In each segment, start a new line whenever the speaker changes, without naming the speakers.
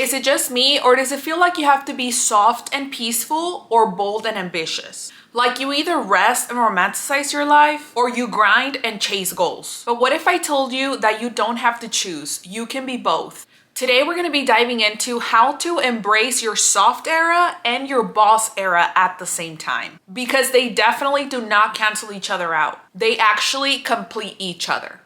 Is it just me, or does it feel like you have to be soft and peaceful or bold and ambitious? Like you either rest and romanticize your life or you grind and chase goals. But what if I told you that you don't have to choose? You can be both. Today we're going to be diving into how to embrace your soft era and your boss era at the same time. Because they definitely do not cancel each other out. They actually complete each other.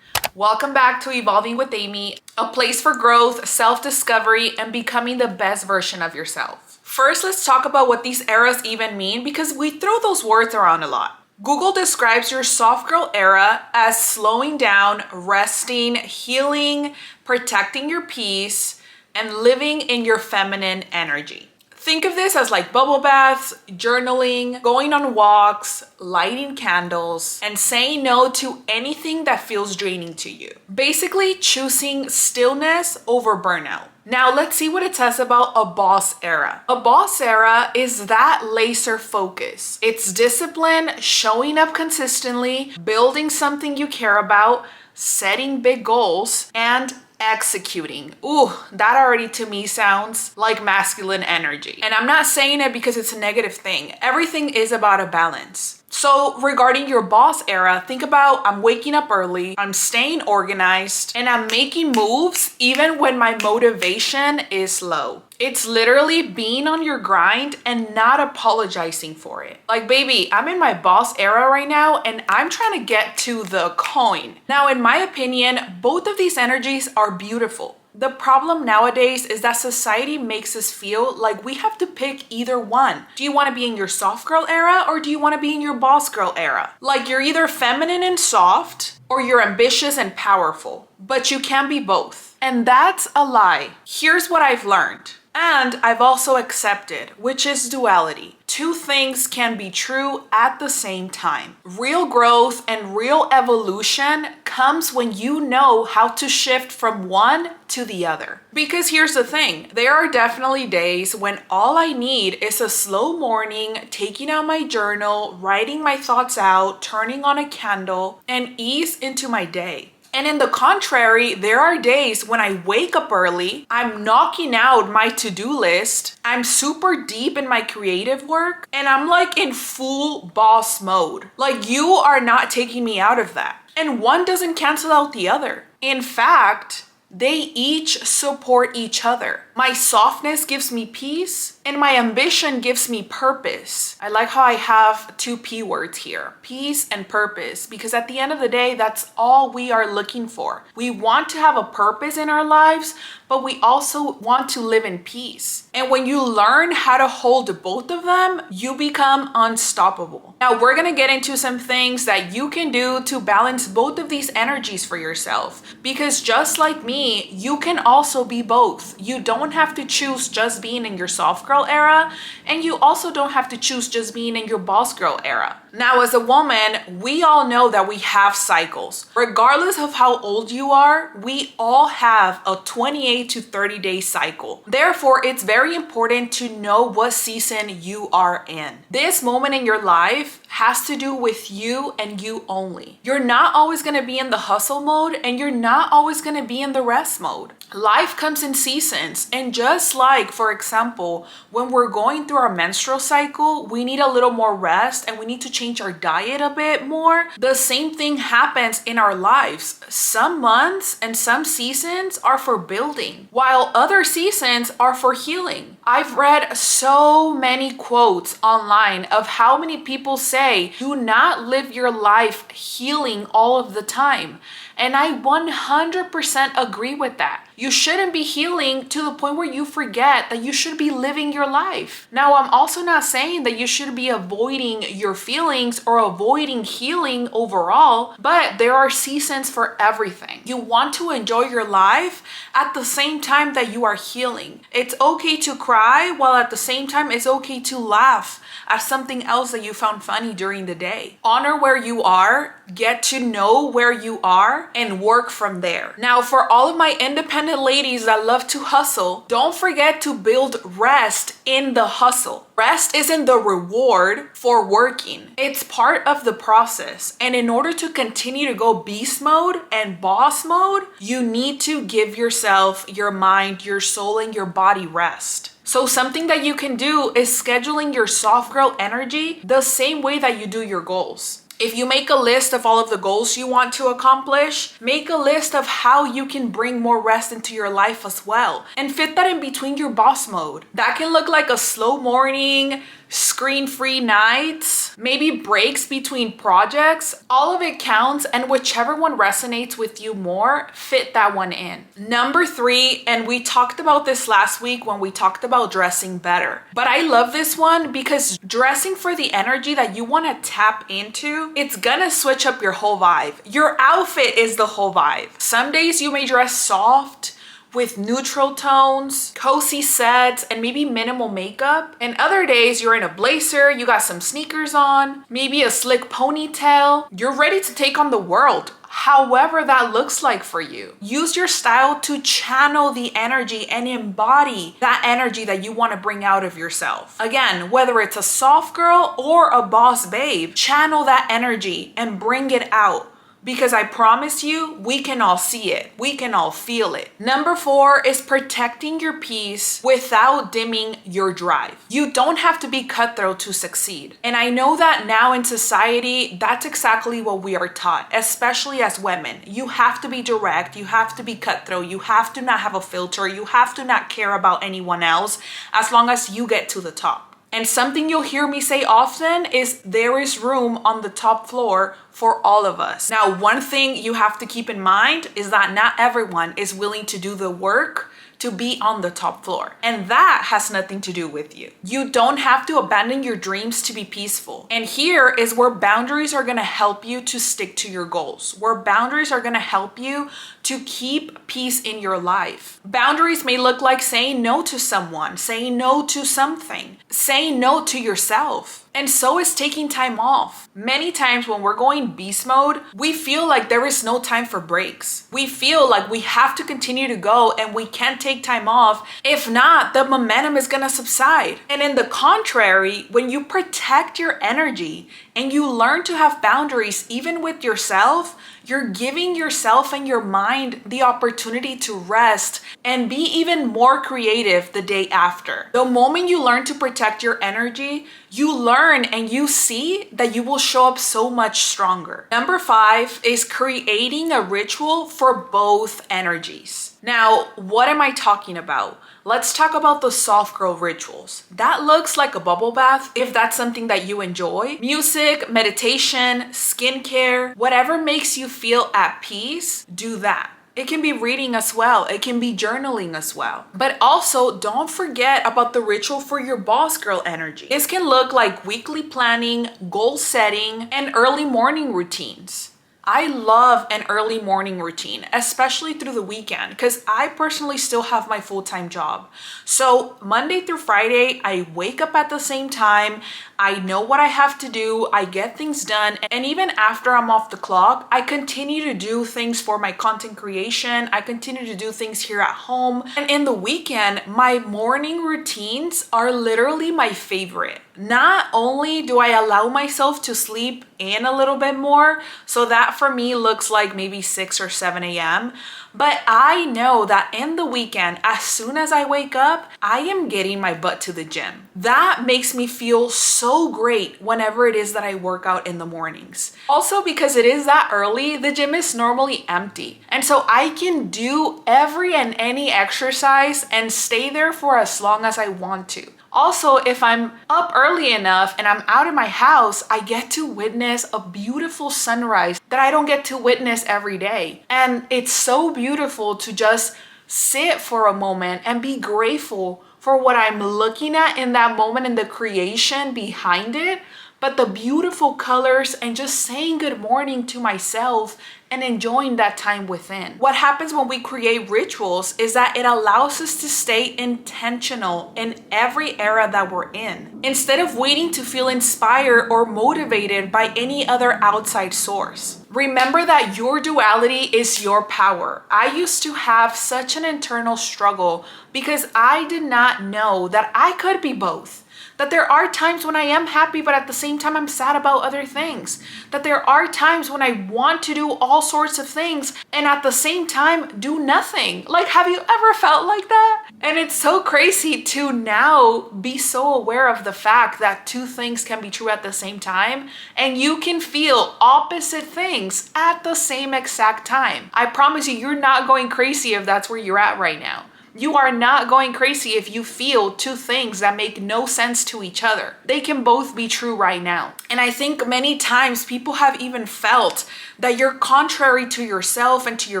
Welcome back to Evolving with Amy, a place for growth, self-discovery, and becoming the best version of yourself. First, let's talk about what these eras even mean because we throw those words around a lot. Google describes your soft girl era as slowing down, resting, healing, protecting your peace, and living in your feminine energy. Think of this as like bubble baths, journaling, going on walks, lighting candles, and saying no to anything that feels draining to you. Basically, choosing stillness over burnout. Now, let's see what it says about a boss era. A boss era is that laser focus. It's discipline, showing up consistently, building something you care about, setting big goals, and executing. Ooh, that already to me sounds like masculine energy. And I'm not saying it because it's a negative thing. Everything is about a balance. So regarding your boss era, think about I'm waking up early, I'm staying organized, and I'm making moves even when my motivation is low. It's literally being on your grind and not apologizing for it. Like, baby, I'm in my boss era right now and I'm trying to get to the coin. Now, in my opinion, both of these energies are beautiful. The problem nowadays is that society makes us feel like we have to pick either one. Do you want to be in your soft girl era or do you want to be in your boss girl era? Like you're either feminine and soft or you're ambitious and powerful, but you can be both. And that's a lie. Here's what I've learned. And I've also accepted, which is duality. Two things can be true at the same time. Real growth and real evolution comes when you know how to shift from one to the other. Because here's the thing, there are definitely days when all I need is a slow morning, taking out my journal, writing my thoughts out, turning on a candle, and ease into my day. And in the contrary, there are days when I wake up early, I'm knocking out my to-do list, I'm super deep in my creative work, and I'm like in full boss mode. Like you are not taking me out of that. And one doesn't cancel out the other. In fact, they each support each other. My softness gives me peace and my ambition gives me purpose. I like how I have two P words here, peace and purpose, because at the end of the day, that's all we are looking for. We want to have a purpose in our lives, but we also want to live in peace. And when you learn how to hold both of them, you become unstoppable. Now, we're gonna get into some things that you can do to balance both of these energies for yourself, because just like me, you can also be both. You don't have to choose just being in your soft girl era, and you also don't have to choose just being in your boss girl era. Now, as a woman, we all know that we have cycles. Regardless of how old you are, we all have a 28 to 30 day cycle. Therefore, it's very important to know what season you are in. This moment in your life has to do with you and you only. You're not always going to be in the hustle mode and you're not always going to be in the rest mode. Life comes in seasons, and just like, for example, when we're going through our menstrual cycle, we need a little more rest and we need to change our diet a bit more. The same thing happens in our lives. Some months and some seasons are for building, while other seasons are for healing. I've read so many quotes online of how many people say, do not live your life healing all of the time. And I 100% agree with that. You shouldn't be healing to the point where you forget that you should be living your life. Now, I'm also not saying that you should be avoiding your feelings or avoiding healing overall, but there are seasons for everything. You want to enjoy your life at the same time that you are healing. It's okay to cry cry, while at the same time it's okay to laugh at something else that you found funny during the day. Honor where you are, get to know where you are, and work from there. Now, for all of my independent ladies that love to hustle, don't forget to build rest in the hustle. Rest isn't the reward for working. It's part of the process. And in order to continue to go beast mode and boss mode, you need to give yourself, your mind, your soul, and your body rest. So something that you can do is scheduling your soft girl energy the same way that you do your goals. If you make a list of all of the goals you want to accomplish, make a list of how you can bring more rest into your life as well, and fit that in between your boss mode. That can look like a slow morning, screen-free nights, maybe breaks between projects. All of it counts, and whichever one resonates with you more, fit that one in. Number 3, and we talked about this last week when we talked about dressing better, but I love this one because dressing for the energy that you want to tap into, it's gonna switch up your whole vibe. Your outfit is the whole vibe. Some days you may dress soft, with neutral tones, cozy sets, and maybe minimal makeup. And other days you're in a blazer, you got some sneakers on, maybe a slick ponytail. You're ready to take on the world, however that looks like for you. Use your style to channel the energy and embody that energy that you want to bring out of yourself. Again, whether it's a soft girl or a boss babe, channel that energy and bring it out. Because I promise you, we can all see it. We can all feel it. Number 4 is protecting your peace without dimming your drive. You don't have to be cutthroat to succeed. And I know that now in society, that's exactly what we are taught, especially as women. You have to be direct. You have to be cutthroat. You have to not have a filter. You have to not care about anyone else as long as you get to the top. And something you'll hear me say often is there is room on the top floor for all of us. Now, one thing you have to keep in mind is that not everyone is willing to do the work to be on the top floor. And that has nothing to do with you. You don't have to abandon your dreams to be peaceful. And here is where boundaries are gonna help you to stick to your goals, where boundaries are gonna help you to keep peace in your life. Boundaries may look like saying no to someone, saying no to something, saying no to yourself. And so is taking time off. Many times when we're going beast mode, we feel like there is no time for breaks. We feel like we have to continue to go and we can't take time off. If not, the momentum is gonna subside. And in the contrary, when you protect your energy and you learn to have boundaries even with yourself, you're giving yourself and your mind the opportunity to rest and be even more creative the day after. The moment you learn to protect your energy, you learn and you see that you will show up so much stronger. Number 5 is creating a ritual for both energies. Now, what am I talking about? Let's talk about the soft girl rituals. That looks like a bubble bath if that's something that you enjoy. Music, meditation, skincare, whatever makes you feel at peace, do that. It can be reading as well. It can be journaling as well. But also, don't forget about the ritual for your boss girl energy. This can look like weekly planning, goal setting, and early morning routines. I love an early morning routine, especially through the weekend, because I personally still have my full-time job. So Monday through Friday, I wake up at the same time. I know what I have to do. I get things done. And even after I'm off the clock, I continue to do things for my content creation. I continue to do things here at home. And in the weekend, my morning routines are literally my favorite. Not only do I allow myself to sleep in a little bit more, so that for me looks like maybe 6 or 7 a.m., but I know that in the weekend, as soon as I wake up, I am getting my butt to the gym. That makes me feel so great whenever it is that I work out in the mornings. Also, because it is that early, the gym is normally empty. And so I can do every and any exercise and stay there for as long as I want to. Also, if I'm up early enough and I'm out of my house, I get to witness a beautiful sunrise that I don't get to witness every day. And it's so beautiful to just sit for a moment and be grateful for what I'm looking at in that moment and the creation behind it. but the beautiful colors and just saying good morning to myself and enjoying that time within. What happens when we create rituals is that it allows us to stay intentional in every era that we're in, instead of waiting to feel inspired or motivated by any other outside source. Remember that your duality is your power. I used to have such an internal struggle because I did not know that I could be both. That there are times when I am happy, but at the same time, I'm sad about other things. That there are times when I want to do all sorts of things and at the same time do nothing. Like, have you ever felt like that? And it's so crazy to now be so aware of the fact that two things can be true at the same time, and you can feel opposite things at the same exact time. I promise you, you're not going crazy if that's where you're at right now. You are not going crazy if you feel two things that make no sense to each other. They can both be true right now. And I think many times people have even felt that you're contrary to yourself and to your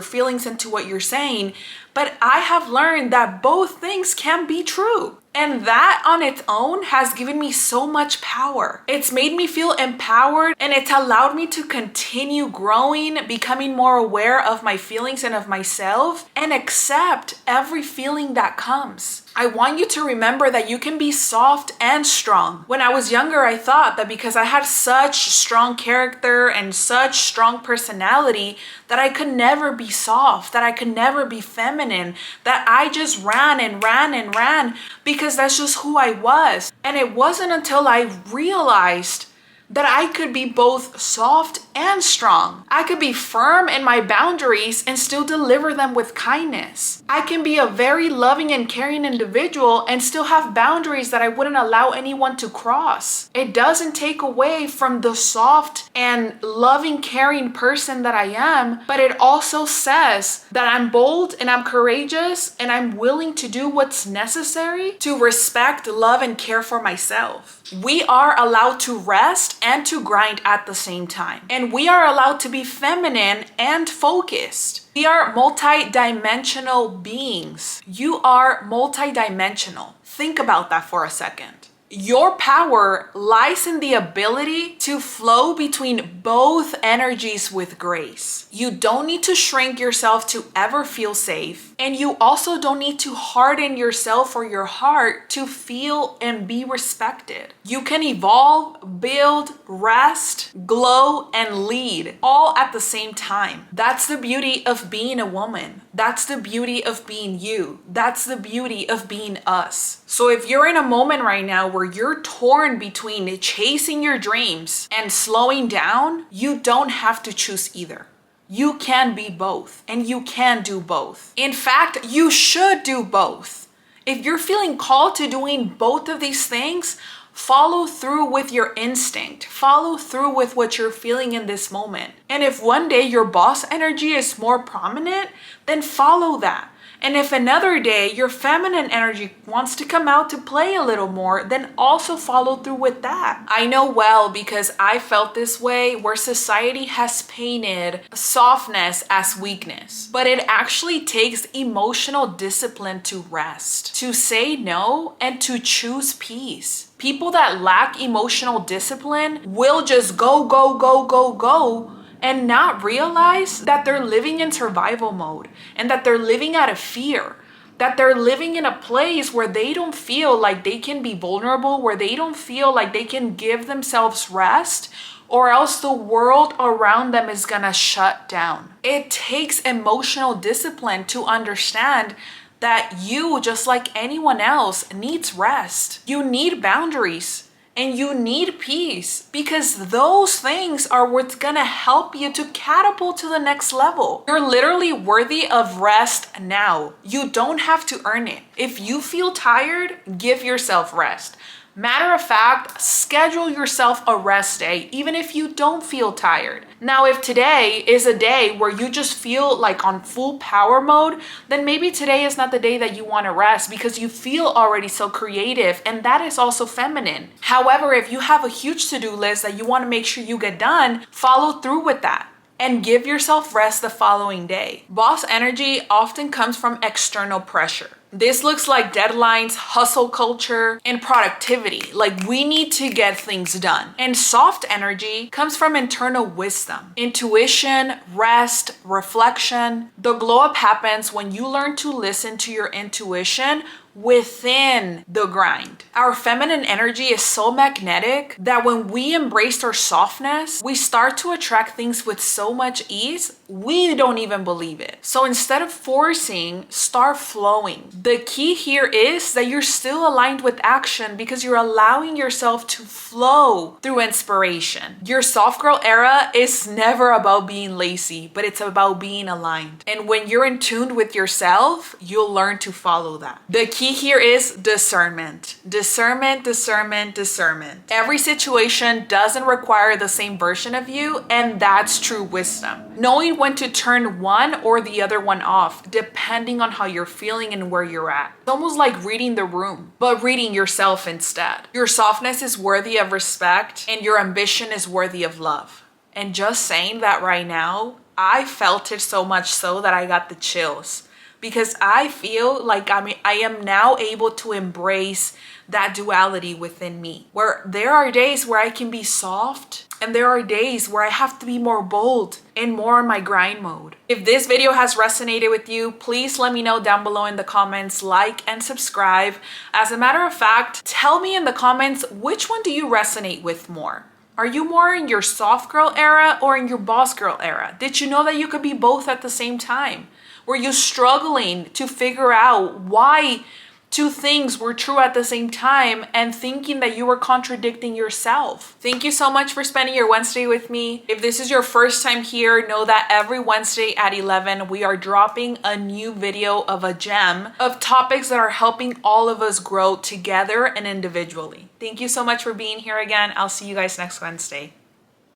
feelings and to what you're saying. But I have learned that both things can be true. And that on its own has given me so much power. It's made me feel empowered, and it's allowed me to continue growing, becoming more aware of my feelings and of myself, and accept every feeling that comes. I want you to remember that you can be soft and strong. When I was younger, I thought that because I had such strong character and such strong personality that I could never be soft, that I could never be feminine, that I just ran and ran and ran because that's just who I was. And it wasn't until I realized that I could be both soft and strong. I could be firm in my boundaries and still deliver them with kindness. I can be a very loving and caring individual and still have boundaries that I wouldn't allow anyone to cross. It doesn't take away from the soft and loving, caring person that I am, but it also says that I'm bold and I'm courageous and I'm willing to do what's necessary to respect, love, and care for myself. We are allowed to rest and to grind at the same time. And we are allowed to be feminine and focused. We are multi-dimensional beings. You are multi-dimensional. Think about that for a second. Your power lies in the ability to flow between both energies with grace. You don't need to shrink yourself to ever feel safe, and you also don't need to harden yourself or your heart to feel and be respected. You can evolve, build, rest, glow, and lead all at the same time. That's the beauty of being a woman. That's the beauty of being you. That's the beauty of being us. So if you're in a moment right now where you're torn between chasing your dreams and slowing down, you don't have to choose either. You can be both, and you can do both. In fact, you should do both. If you're feeling called to doing both of these things, follow through with your instinct. Follow through with what you're feeling in this moment. And if one day your boss energy is more prominent, then follow that. And if another day your feminine energy wants to come out to play a little more, then also follow through with that. I know well because I felt this way, where society has painted softness as weakness. But it actually takes emotional discipline to rest, to say no, and to choose peace. People that lack emotional discipline will just go, go, go, go, go, and not realize that they're living in survival mode and that they're living out of fear, that they're living in a place where they don't feel like they can be vulnerable, where they don't feel like they can give themselves rest, or else the world around them is gonna shut down. It takes emotional discipline to understand that you, just like anyone else, needs rest. You need boundaries. And you need peace, because those things are what's gonna help you to catapult to the next level. You're literally worthy of rest now. You don't have to earn it. If you feel tired, give yourself rest. Matter of fact, schedule yourself a rest day, even if you don't feel tired. Now, if today is a day where you just feel like on full power mode, then maybe today is not the day that you want to rest because you feel already so creative, and that is also feminine. However, if you have a huge to-do list that you want to make sure you get done, follow through with that and give yourself rest the following day. Boss energy often comes from external pressure. This looks like deadlines, hustle culture, and productivity. Like we need to get things done. And soft energy comes from internal wisdom, intuition, rest, reflection. The glow up happens when you learn to listen to your intuition within the grind. Our feminine energy is so magnetic that when we embrace our softness, we start to attract things with so much ease, we don't even believe it. So instead of forcing, start flowing. The key here is that you're still aligned with action because you're allowing yourself to flow through inspiration. Your soft girl era is never about being lazy, but it's about being aligned. And when you're in tune with yourself, you'll learn to follow that. The key here is discernment. Discernment, discernment, discernment. Every situation doesn't require the same version of you, and that's true wisdom. Knowing when to turn one or the other one off, depending on how you're feeling and where you're at. It's almost like reading the room, but reading yourself instead. Your softness is worthy of respect, and your ambition is worthy of love. And just saying that right now, I felt it so much so that I got the chills. Because I feel like I am now able to embrace that duality within me, where there are days where I can be soft and there are days where I have to be more bold and more on my grind mode. If this video has resonated with you, please let me know down below in the comments, like and subscribe. As a matter of fact, tell me in the comments, which one do you resonate with more? Are you more in your soft girl era or in your boss girl era? Did you know that you could be both at the same time? Were you struggling to figure out why two things were true at the same time and thinking that you were contradicting yourself? Thank you so much for spending your Wednesday with me. If this is your first time here, know that every Wednesday at 11, we are dropping a new video of a gem of topics that are helping all of us grow together and individually. Thank you so much for being here again. I'll see you guys next Wednesday.